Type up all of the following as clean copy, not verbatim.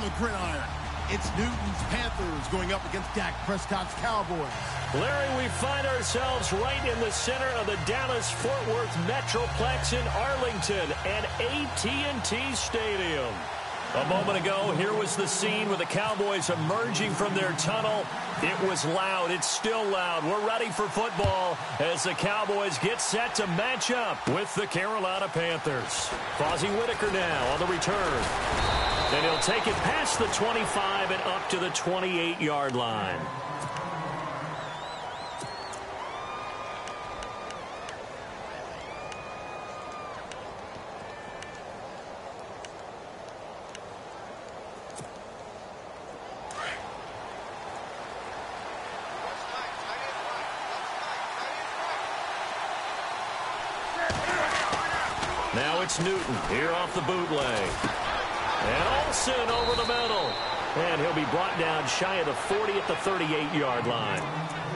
the gridiron. It's Newton's Panthers going up against Dak Prescott's Cowboys. Larry, we find ourselves right in the center of the Dallas-Fort Worth Metroplex in Arlington at AT&T Stadium. A moment ago, here was the scene with the Cowboys emerging from their tunnel. It was loud. It's still loud. We're ready for football as the Cowboys get set to match up with the Carolina Panthers. Fozzie Whitaker now on the return. And he'll take it past the 25 and up to the 28-yard line. Now it's Newton here off the bootleg. And Olsen over the middle. And he'll be brought down shy of the 40 at the 38-yard line.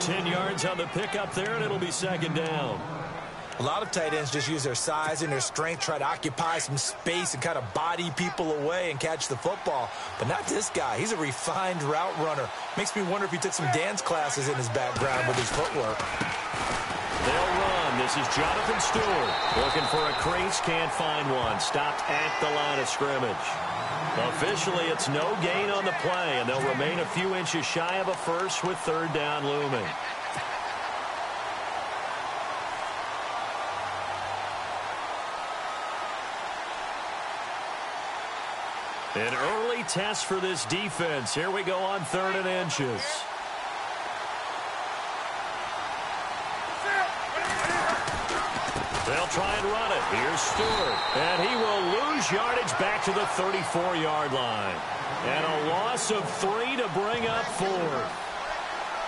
10 yards on the pickup there, and it'll be second down. A lot of tight ends just use their size and their strength, try to occupy some space and kind of body people away and catch the football. But not this guy. He's a refined route runner. Makes me wonder if he took some dance classes in his background with his footwork. They'll run. This is Jonathan Stewart. Looking for a crease, can't find one. Stopped at the line of scrimmage. Officially, it's no gain on the play, and they'll remain a few inches shy of a first with third down looming. An early test for this defense. Here we go on 3rd and inches. They'll try and run it. Here's Stewart. And he will lose yardage back to the 34-yard line. And a loss of 3 to bring up 4.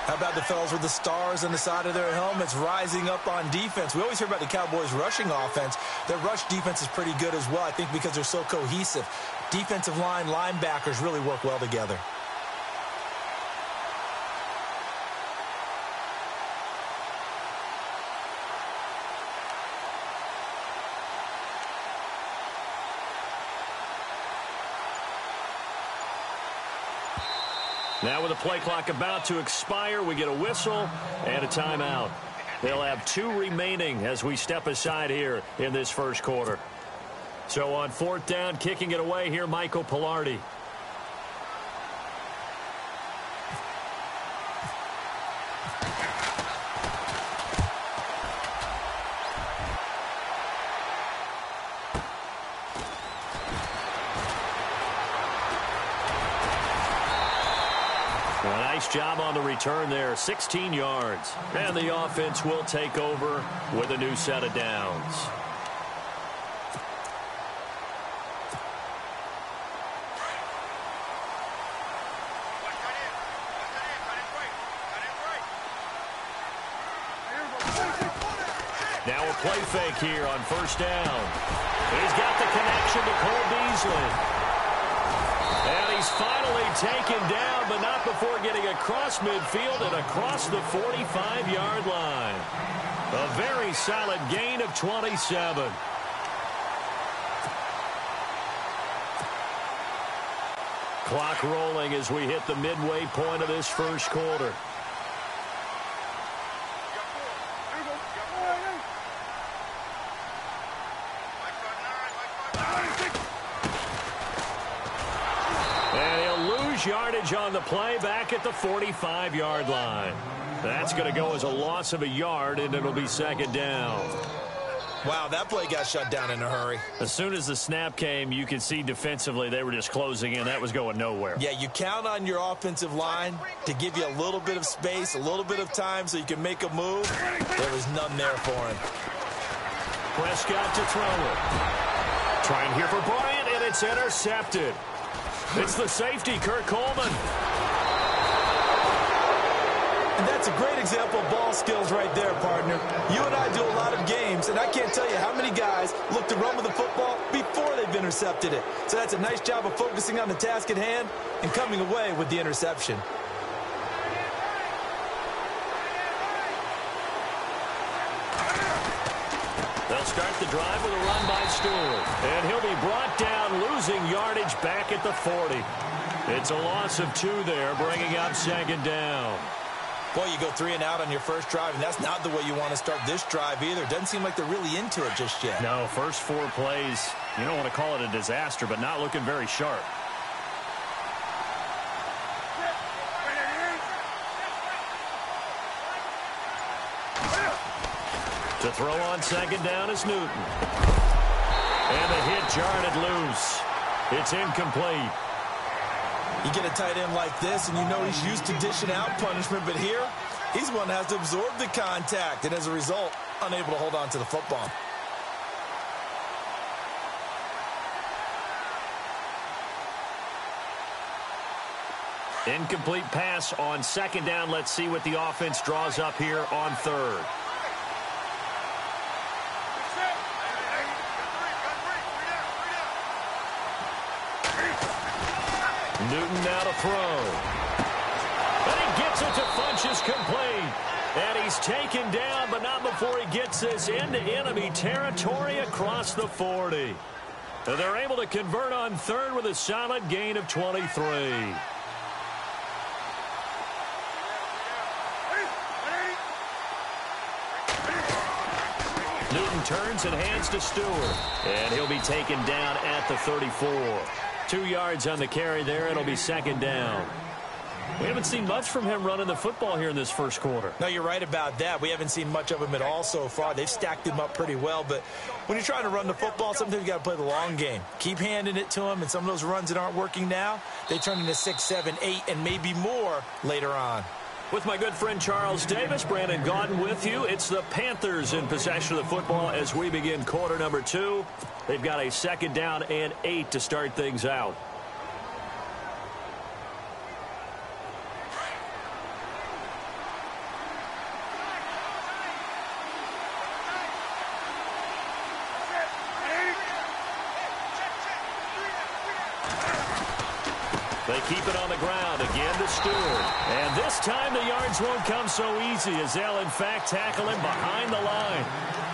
How about the fellas with the stars on the side of their helmets rising up on defense? We always hear about the Cowboys' rushing offense. Their rush defense is pretty good as well, I think, because they're so cohesive. Defensive line, linebackers really work well together. Now with the play clock about to expire, we get a whistle and a timeout. They'll have 2 remaining as we step aside here in this first quarter. So on 4th down, kicking it away here, Michael Pilardi. Nice job on the return there, 16 yards. And the offense will take over with a new set of downs. Now a play fake here on 1st down. He's got the connection to Cole Beasley. And he's finally taken down, but not before getting across midfield and across the 45-yard line. A very solid gain of 27. Clock rolling as we hit the midway point of this first quarter. Yardage on the play back at the 45-yard line. That's going to go as a loss of a yard, and it'll be second down. Wow, that play got shut down in a hurry. As soon as the snap came, you could see defensively they were just closing in. That was going nowhere. Yeah, you count on your offensive line to give you a little bit of space, a little bit of time so you can make a move. There was none there for him. Prescott to throw it. Trying here for Bryant, and it's intercepted. It's the safety, Kurt Coleman. And that's a great example of ball skills right there, partner. You and I do a lot of games, and I can't tell you how many guys look to run with the football before they've intercepted it. So that's a nice job of focusing on the task at hand and coming away with the interception. They'll start the drive with a run by Stewart. And he'll be brought down, losing yardage back at the 40. It's a loss of 2 there, bringing up second down. Boy, you go 3 and out on your first drive, and that's not the way you want to start this drive either. Doesn't seem like they're really into it just yet. No, first 4 plays, you don't want to call it a disaster, but not looking very sharp. To throw on second down is Newton. And the hit jarred it loose. It's incomplete. You get a tight end like this, and you know he's used to dishing out punishment, but here, he's one that has to absorb the contact, and as a result, unable to hold on to the football. Incomplete pass on second down. Let's see what the offense draws up here on third. Newton now to throw. And he gets it to Funchess complete. And he's taken down, but not before he gets this into enemy territory across the 40. And they're able to convert on third with a solid gain of 23. Newton turns and hands to Stewart. And he'll be taken down at the 34. 2 yards on the carry there. It'll be second down. We haven't seen much from him running the football here in this first quarter. No, you're right about that. We haven't seen much of him at all so far. They've stacked him up pretty well, but when you're trying to run the football, sometimes you got to play the long game. Keep handing it to him, and some of those runs that aren't working now, they turn into 6, 7, 8, and maybe more later on. With my good friend Charles Davis, Brandon Gaudin with you. It's the Panthers in possession of the football as we begin quarter number 2. They've got a second down and 8 to start things out. They keep it on the ground again to Stewart. And this time the yards won't come so easy as they'll in fact tackle him behind the line.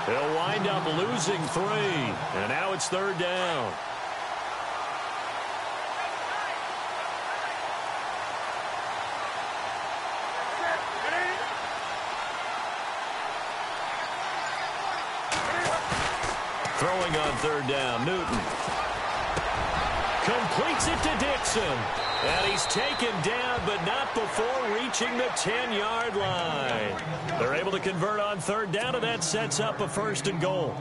They'll wind up losing 3. And now it's third down. Throwing on third down, Newton. Completes it to Dixon. And he's taken down, but not before reaching the 10-yard line. They're able to convert on third down, and that sets up a first and goal.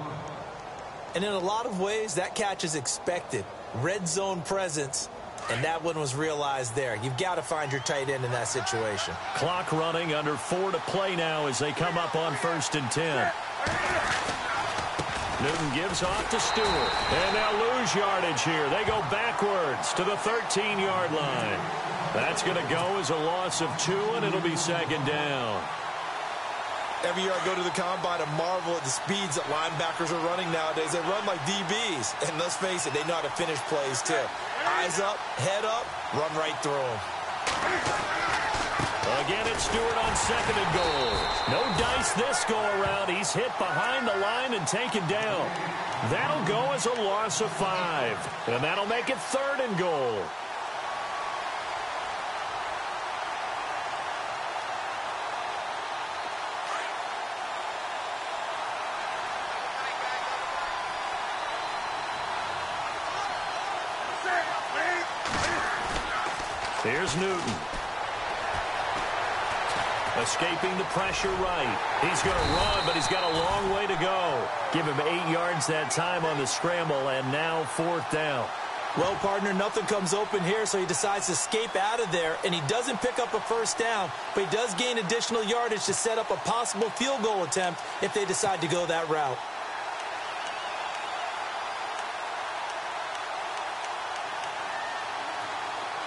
And in a lot of ways, that catch is expected. Red zone presence, and that one was realized there. You've got to find your tight end in that situation. Clock running, under 4 to play now as they come up on first and 10. Newton gives off to Stewart. And they'll lose yardage here. They go backwards to the 13-yard line. That's going to go as a loss of 2, and it'll be second down. Every year I go to the combine and marvel at the speeds that linebackers are running nowadays. They run like DBs. And let's face it, they know how to finish plays too. Eyes up, head up, run right through them. Again, it's Stewart on second and goal. No dice this go-around. He's hit behind the line and taken down. That'll go as a loss of 5. And that'll make it third and goal. Here's Newton. Escaping the pressure right. He's going to run, but he's got a long way to go. Give him 8 yards that time on the scramble, and now fourth down. Well, partner, nothing comes open here, so he decides to escape out of there, and he doesn't pick up a first down, but he does gain additional yardage to set up a possible field goal attempt if they decide to go that route.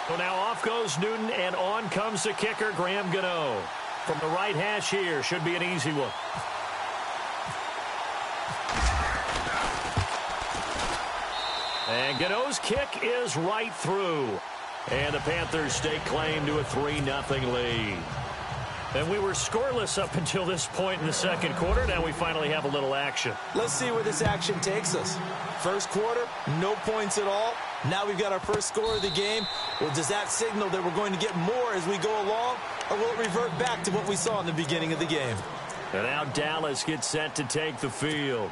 So now off goes Newton, and on comes the kicker, Graham Gano. From the right hash here, should be an easy one. And Gano's kick is right through. And the Panthers stake claim to a 3-0 lead. And we were scoreless up until this point in the second quarter. Now we finally have a little action. Let's see where this action takes us. First quarter, no points at all. Now we've got our first score of the game. Well, does that signal that we're going to get more as we go along, or will it revert back to what we saw in the beginning of the game? And now Dallas gets set to take the field.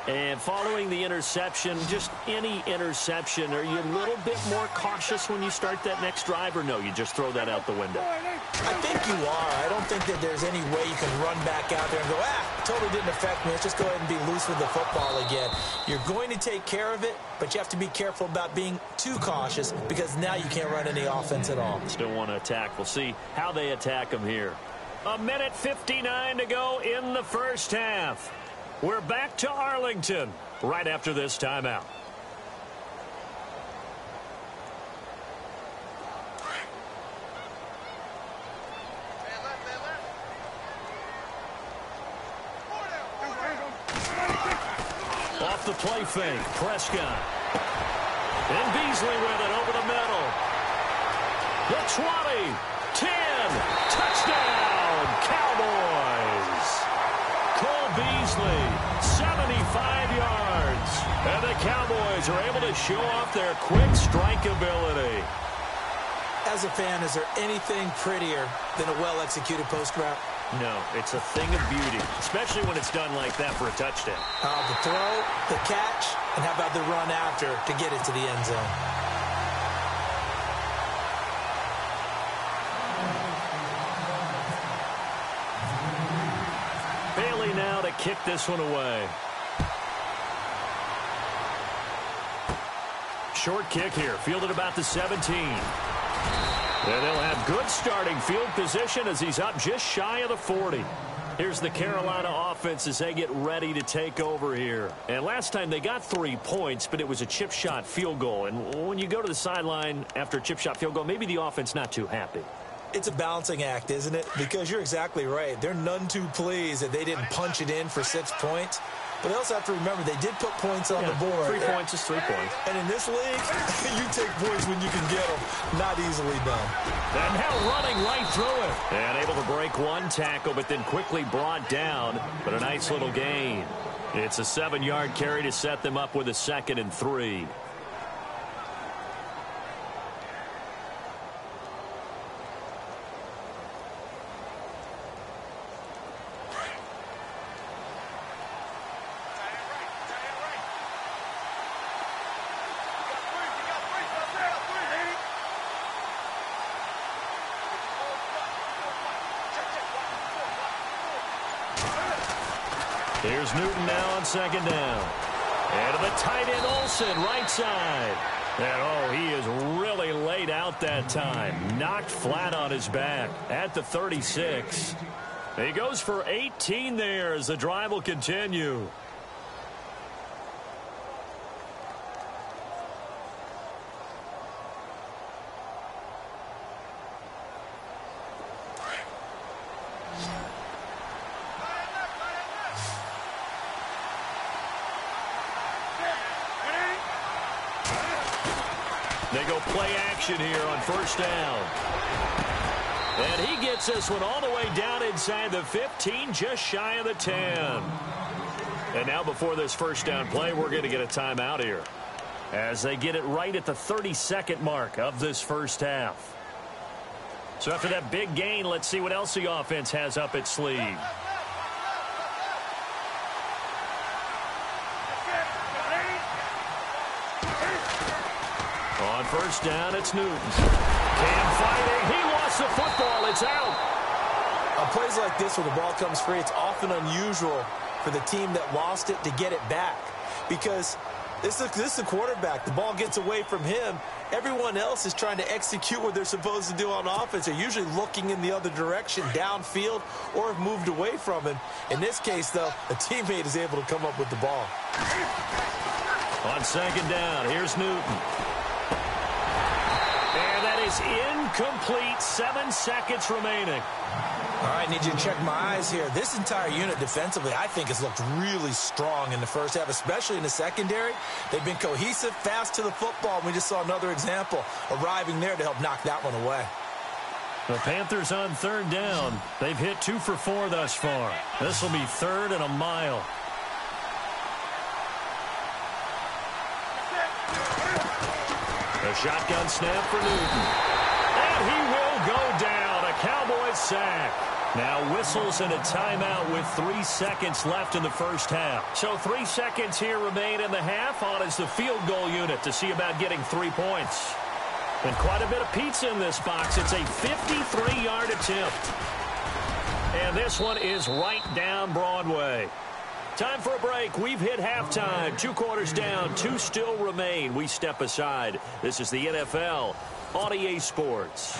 And following the interception, just any interception, are you a little bit more cautious when you start that next drive, or no, you just throw that out the window? I think you are. I don't think that there's any way you can run back out there and go, totally didn't affect me. Let's just go ahead and be loose with the football again. You're going to take care of it, but you have to be careful about being too cautious because now you can't run any offense at all. Still want to attack. We'll see how they attack them here. 1:59 to go in the first half. We're back to Arlington right after this timeout. Off the play fake, Prescott. And Beasley with it over the middle. The 20, 10, touchdown, Cowboys. Cole Beasley, 75 yards. And the Cowboys are able to show off their quick strike ability. As a fan, is there anything prettier than a well-executed post route? No, it's a thing of beauty, especially when it's done like that for a touchdown. The throw, the catch, and how about the run after to get it to the end zone? Bailey now to kick this one away. Short kick here, fielded about the 17. And they'll have good starting field position as he's up just shy of the 40. Here's the Carolina offense as they get ready to take over here. And last time they got 3 points, but it was a chip shot field goal. And when you go to the sideline after a chip shot field goal, maybe the offense not too happy. It's a balancing act, isn't it? Because you're exactly right. They're none too pleased that they didn't punch it in for 6 points. But they also have to remember they did put points on the board. 3 points is 3 points. And in this league, you take points when you can get them. Not easily done. And now running right through it. And able to break one tackle, but then quickly brought down. But a nice little gain. It's a 7-yard carry to set them up with a 2nd and 3. Here's Newton now on 2nd down. And to the tight end Olsen, right side. And, he is really laid out that time. Knocked flat on his back at the 36. He goes for 18 there as the drive will continue. They go play action here on 1st down. And he gets this one all the way down inside the 15, just shy of the 10. And now before this 1st down play, we're going to get a timeout here as they get it right at the 32nd mark of this first half. So after that big gain, let's see what else the offense has up its sleeve. On 1st down, it's Newton. Cam fighting. He lost the football. It's out. On plays like this where the ball comes free, it's often unusual for the team that lost it to get it back. Because this is the quarterback. The ball gets away from him. Everyone else is trying to execute what they're supposed to do on offense. They're usually looking in the other direction, downfield, or have moved away from him. In this case, though, a teammate is able to come up with the ball. On 2nd down, here's Newton. And that is incomplete. 7 seconds remaining. All right, need you to check my eyes here. This entire unit defensively, I think, has looked really strong in the first half, especially in the secondary. They've been cohesive, fast to the football. We just saw another example arriving there to help knock that one away. The Panthers on 3rd down. They've hit 2 for 4 thus far. This will be 3rd and a mile. A shotgun snap for Newton. And he will go down. A Cowboys sack. Now whistles and a timeout with 3 seconds left in the first half. So 3 seconds here remain in the half. On is the field goal unit to see about getting 3 points. And quite a bit of pizza in this box. It's a 53-yard attempt. And this one is right down Broadway. Time for a break. We've hit halftime. 2 quarters down. 2 still remain. We step aside. This is the NFL on EA Sports.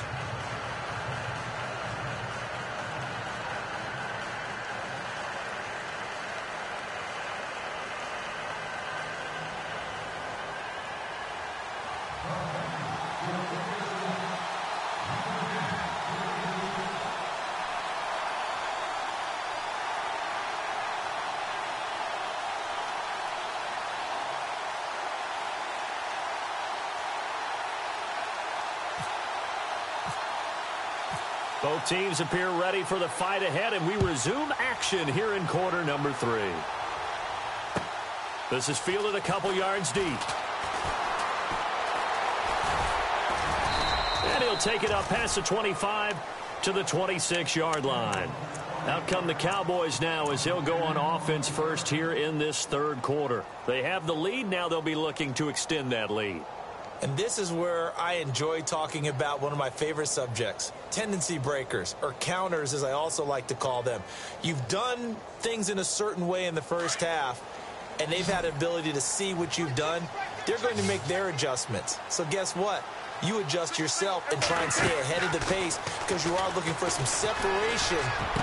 Both teams appear ready for the fight ahead, and we resume action here in quarter number 3. This is fielded a couple yards deep. And he'll take it up past the 25 to the 26-yard line. Out come the Cowboys now as he'll go on offense first here in this third quarter. They have the lead. Now they'll be looking to extend that lead. And this is where I enjoy talking about one of my favorite subjects, tendency breakers, or counters as I also like to call them. You've done things in a certain way in the first half, and they've had an ability to see what you've done. They're going to make their adjustments. So guess what? You adjust yourself and try and stay ahead of the pace because you are looking for some separation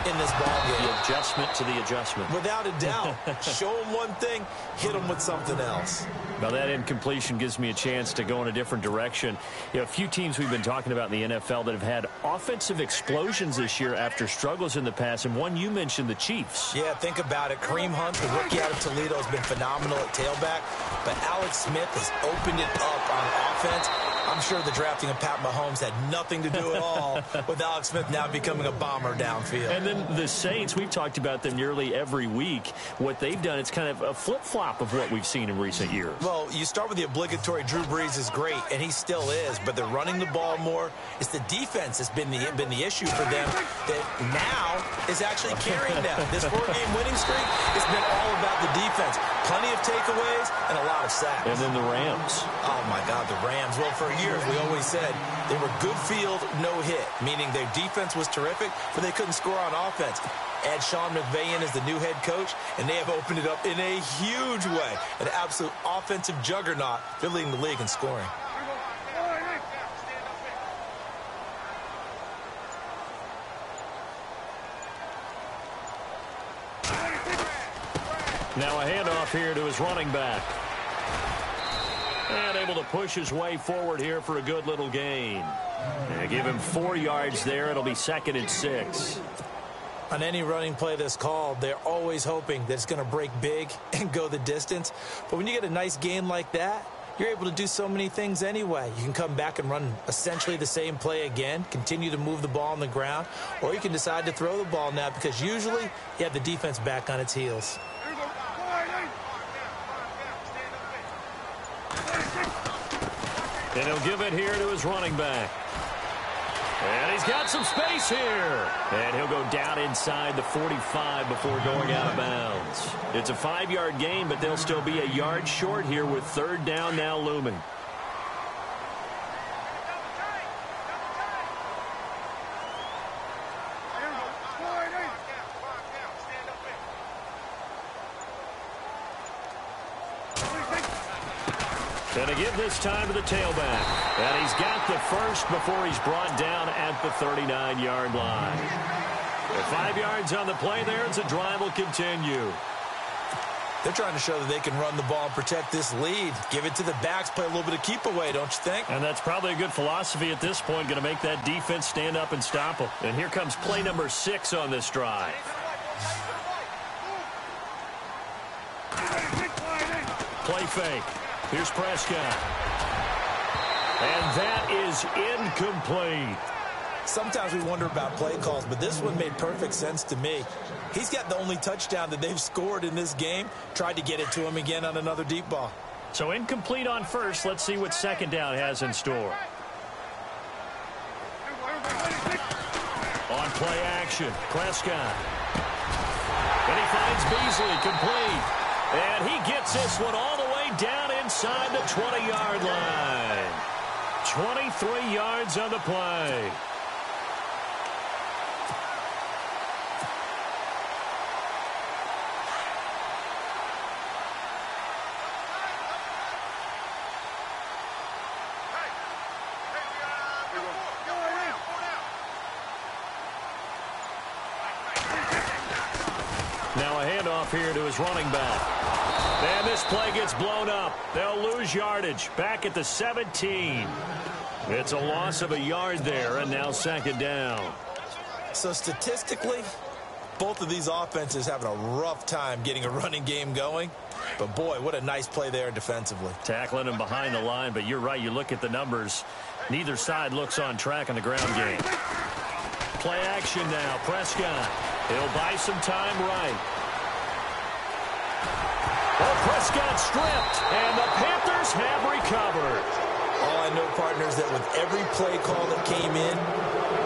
in this ballgame. The adjustment to the adjustment. Without a doubt. Show them one thing, hit them with something else. Now that incompletion gives me a chance to go in a different direction. You know, a few teams we've been talking about in the NFL that have had offensive explosions this year after struggles in the past, and one you mentioned, the Chiefs. Yeah, think about it. Kareem Hunt, the rookie out of Toledo, has been phenomenal at tailback, but Alex Smith has opened it up on offense. I'm sure the drafting of Pat Mahomes had nothing to do at all with Alex Smith now becoming a bomber downfield. And then the Saints, we've talked about them nearly every week. What they've done, it's kind of a flip-flop of what we've seen in recent years. Well, you start with the obligatory Drew Brees is great, and he still is, but they're running the ball more. It's the defense that's been the issue for them that now is actually carrying them. This 4-game winning streak has been all about the defense. Plenty of takeaways and a lot of sacks. And then the Rams. Oh, my God, the Rams. Well, for years, we always said they were good field, no hit, meaning their defense was terrific, but they couldn't score on offense. Add Sean McVay in as the new head coach, and they have opened it up in a huge way. An absolute offensive juggernaut. They're leading the league in scoring. Now a handoff here to his running back. And able to push his way forward here for a good little gain. And give him 4 yards there. It'll be 2nd and 6. On any running play that's called, they're always hoping that it's going to break big and go the distance. But when you get a nice gain like that, you're able to do so many things anyway. You can come back and run essentially the same play again, continue to move the ball on the ground, or you can decide to throw the ball now because usually you have the defense back on its heels. And he'll give it here to his running back. And he's got some space here. And he'll go down inside the 45 before going out of bounds. It's a 5-yard gain, but they'll still be a yard short here with 3rd down now looming. And to give this time to the tailback. And he's got the first before he's brought down at the 39-yard line. With 5 yards on the play there, as the drive will continue. They're trying to show that they can run the ball and protect this lead. Give it to the backs, play a little bit of keep away, don't you think? And that's probably a good philosophy at this point, going to make that defense stand up and stop them. And here comes play number 6 on this drive. Play fake. Here's Prescott. And that is incomplete. Sometimes we wonder about play calls, but this one made perfect sense to me. He's got the only touchdown that they've scored in this game. Tried to get it to him again on another deep ball. So incomplete on first. Let's see what second down has in store. On play action, Prescott. And he finds Beasley complete. And he gets this one all the way down inside the 20-yard line. 23 yards on the play. Now a handoff here to his running back. And this play gets blown up. They'll lose yardage. Back at the 17. It's a loss of a yard there, and now second down. So statistically, both of these offenses having a rough time getting a running game going. But, boy, what a nice play there defensively. Tackling him behind the line, but you're right. You look at the numbers. Neither side looks on track in the ground game. Play action now. Prescott. He'll buy some time right. Oh, Prescott stripped, and the Panthers have recovered. All I know, partners, that with every play call that came in,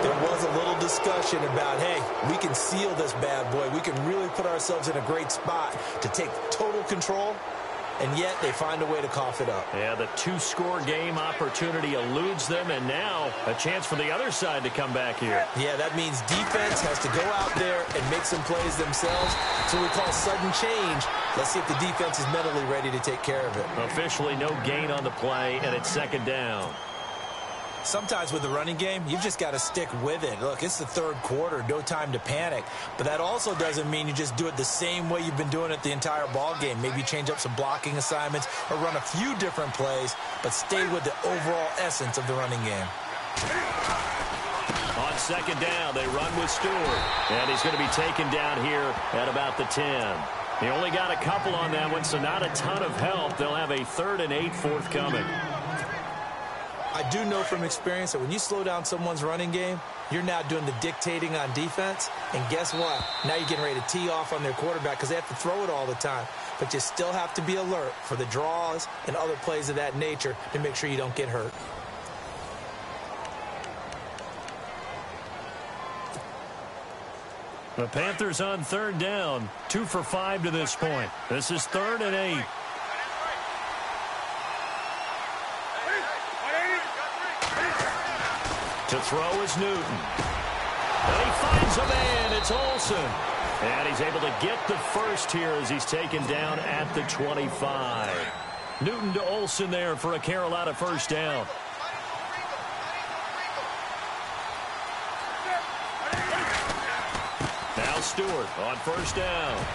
there was a little discussion about, hey, we can seal this bad boy. We can really put ourselves in a great spot to take total control, and yet they find a way to cough it up. Yeah, the two-score game opportunity eludes them, and now a chance for the other side to come back here. Yeah, that means defense has to go out there and make some plays themselves. So we call sudden change. Let's see if the defense is mentally ready to take care of it. Officially no gain on the play, and it's second down. Sometimes with the running game, you've just got to stick with it. Look, it's the third quarter, no time to panic. But that also doesn't mean you just do it the same way you've been doing it the entire ball game. Maybe change up some blocking assignments or run a few different plays, but stay with the overall essence of the running game. On second down, they run with Stewart. And he's going to be taken down here at about the 10. He only got a couple on that one, so not a ton of help. They'll have a 3rd and 8 forthcoming. I do know from experience that when you slow down someone's running game, you're now doing the dictating on defense. And guess what? Now you're getting ready to tee off on their quarterback because they have to throw it all the time. But you still have to be alert for the draws and other plays of that nature to make sure you don't get hurt. The Panthers on 3rd down, 2 for 5 to this point. This is 3rd and 8. To throw is Newton. And he finds a man. It's Olsen. And he's able to get the first here as he's taken down at the 25. Newton to Olsen there for a Carolina first down. Now Stewart on first down.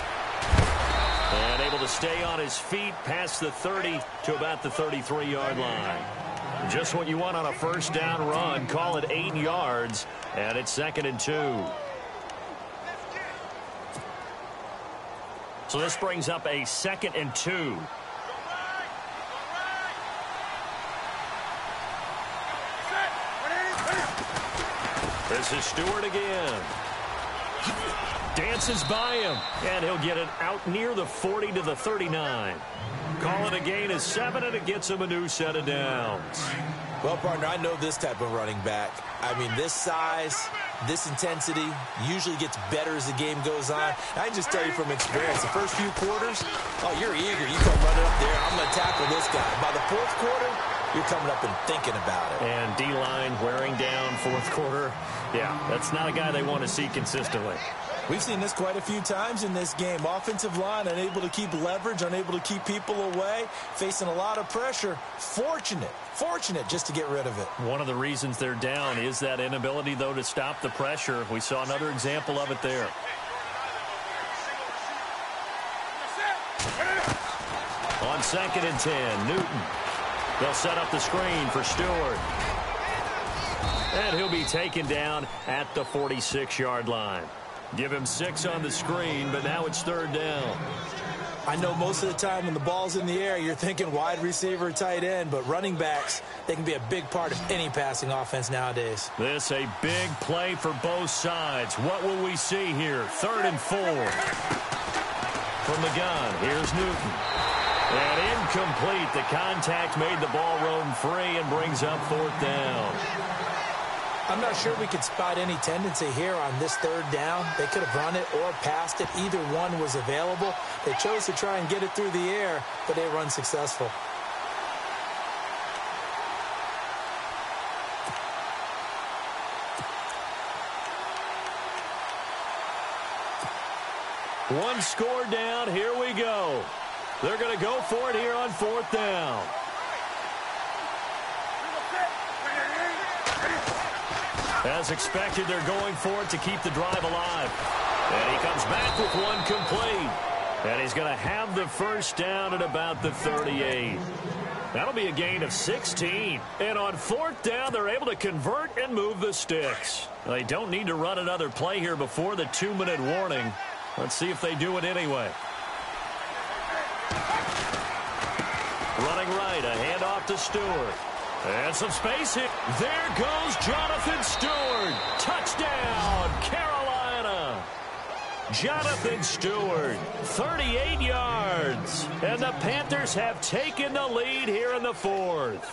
And able to stay on his feet past the 30 to about the 33-yard line. Just what you want on a first down run. Call it 8 yards, and it's 2nd and 2. So this brings up a 2nd and 2. This is Stewart again. Dances by him, and he'll get it out near the 40 to the 39. Call it a gain of 7, and it gets him a new set of downs. Well, partner, I know this type of running back. I mean, this size, this intensity usually gets better as the game goes on. I can just tell you from experience, the first few quarters, oh, you're eager. You come running up there, I'm going to tackle this guy. By the 4th quarter, you're coming up and thinking about it. And D-line wearing down 4th quarter. Yeah, that's not a guy they want to see consistently. We've seen this quite a few times in this game. Offensive line unable to keep leverage, unable to keep people away, facing a lot of pressure. Fortunate just to get rid of it. One of the reasons they're down is that inability, though, to stop the pressure. We saw another example of it there. On 2nd and 10, Newton. They'll set up the screen for Stewart. And he'll be taken down at the 46-yard line. Give him 6 on the screen, but now it's 3rd down. I know most of the time when the ball's in the air, you're thinking wide receiver, tight end, but running backs, they can be a big part of any passing offense nowadays. This a big play for both sides. What will we see here? 3rd and 4. From the gun, here's Newton. And incomplete. The contact made the ball roam free and brings up 4th down. I'm not sure we could spot any tendency here on this 3rd down. They could have run it or passed it. Either one was available. They chose to try and get it through the air, but they were unsuccessful. One score down. Here we go. They're going to go for it here on 4th down. As expected, they're going for it to keep the drive alive. And he comes back with one complete. And he's going to have the 1st down at about the 38. That'll be a gain of 16. And on 4th down, they're able to convert and move the sticks. They don't need to run another play here before the 2-minute warning. Let's see if they do it anyway. Running right, a handoff to Stewart. And some space here. There goes Jonathan Stewart. Touchdown, Carolina. Jonathan Stewart, 38 yards. And the Panthers have taken the lead here in the 4th.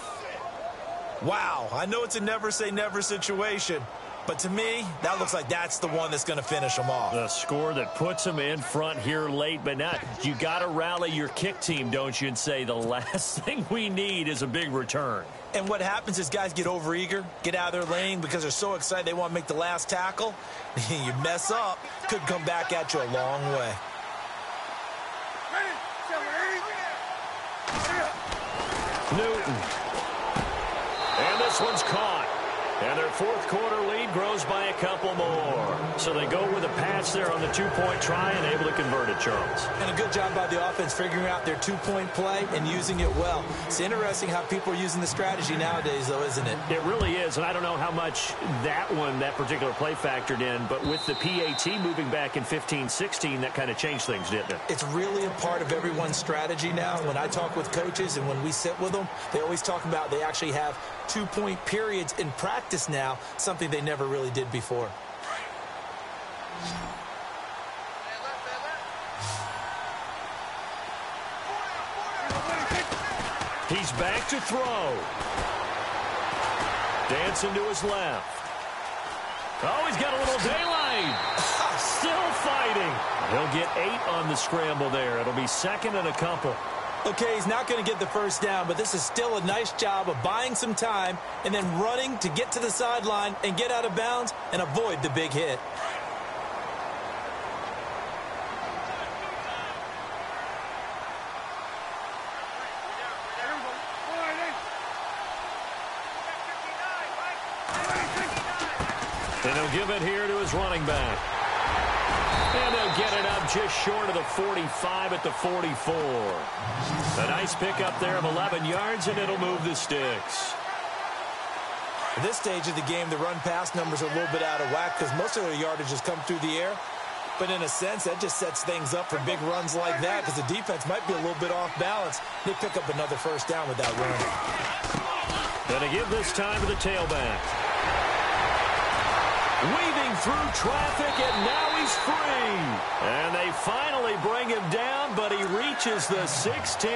Wow, I know it's a never-say-never situation, but to me, that looks like that's the one that's going to finish them off. The score that puts them in front here late, but now you got to rally your kick team, don't you, and say the last thing we need is a big return. And what happens is guys get overeager, get out of their lane because they're so excited they want to make the last tackle. You mess up, could come back at you a long way. Newton. And this one's caught. And their 4th quarter lead grows by a couple more. So they go with a pass there on the 2-point try and able to convert it, Charles. And a good job by the offense figuring out their 2-point play and using it well. It's interesting how people are using the strategy nowadays, though, isn't it? It really is, and I don't know how much that particular play factored in, but with the PAT moving back in 15-16, that kind of changed things, didn't it? It's really a part of everyone's strategy now. When I talk with coaches and when we sit with them, they always talk about they actually have 2-point periods in practice now, something they never really did before. He's back to throw. Dancing to his left. Oh, he's got a little daylight. Still fighting. He'll get 8 on the scramble there. It'll be 2nd and a couple. Okay, he's not going to get the 1st down, but this is still a nice job of buying some time and then running to get to the sideline and get out of bounds and avoid the big hit. And he'll give it here to his running back. And they'll get it up just short of the 45 at the 44. A nice pickup there of 11 yards, and it'll move the sticks. At this stage of the game, the run-pass numbers are a little bit out of whack because most of their yardage has come through the air. But in a sense, that just sets things up for big runs like that because the defense might be a little bit off balance. They pick up another 1st down with that run. Going to give this time to the tailback. Weaving through traffic, and now he's free. And they finally bring him down, but he reaches the 16.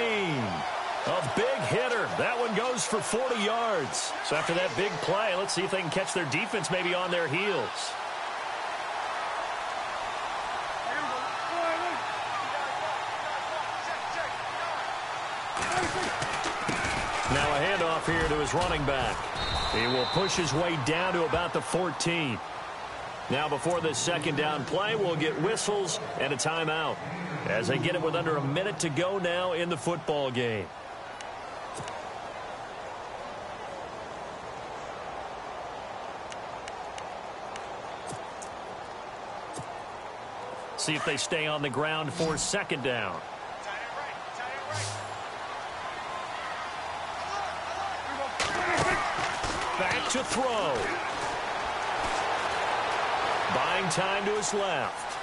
A big hitter. That one goes for 40 yards. So after that big play, let's see if they can catch their defense maybe on their heels. Now a handoff here to his running back. He will push his way down to about the 14. Now before this 2nd down play, we'll get whistles and a timeout as they get it with under a minute to go now in the football game. See if they stay on the ground for 2nd down. Back to throw. Buying time to his left.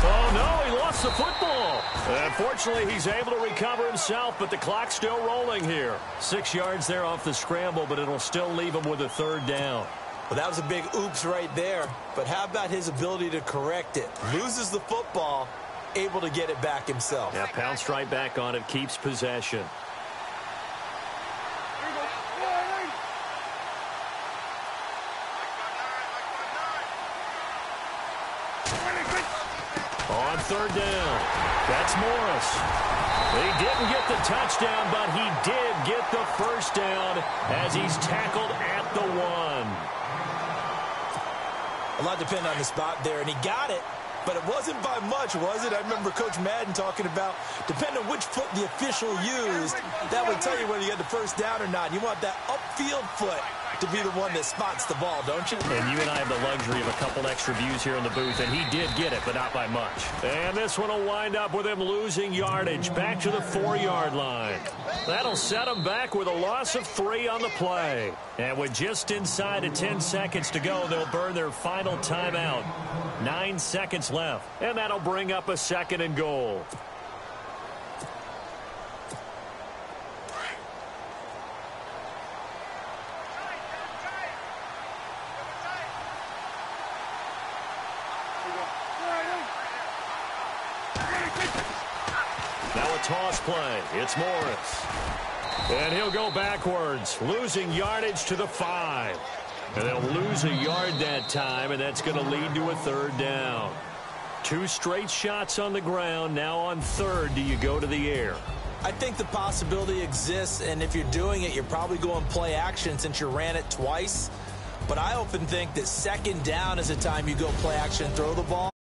Oh, no, he lost the football. Unfortunately, he's able to recover himself, but the clock's still rolling here. 6 yards there off the scramble, but it'll still leave him with a 3rd down. Well, that was a big oops right there. But how about his ability to correct it? Loses the football, able to get it back himself. Yeah, pounced right back on it, keeps possession. On third down, that's Morris. He didn't get the touchdown, but he did get the first down as he's tackled at the 1. A lot depended on the spot there, and he got it, but it wasn't by much, was it? I remember Coach Madden talking about, depending on which foot the official used, that would tell you whether you had the first down or not. You want that upfield foot to be the one that spots the ball, don't you? And you and I have the luxury of a couple extra views here in the booth, and he did get it, but not by much. And this one will wind up with him losing yardage back to the 4-yard line. That'll set him back with a loss of 3 on the play. And with just inside of 10 seconds to go, they'll burn their final timeout. 9 seconds left, and that'll bring up a 2nd and goal. Now a toss play. It's Morris. And he'll go backwards, losing yardage to the 5. And they'll lose a yard that time, and that's going to lead to a 3rd down. 2 straight shots on the ground. Now on 3rd, do you go to the air? I think the possibility exists, and if you're doing it, you're probably going play action since you ran it twice. But I often think that 2nd down is the time you go play action, throw the ball.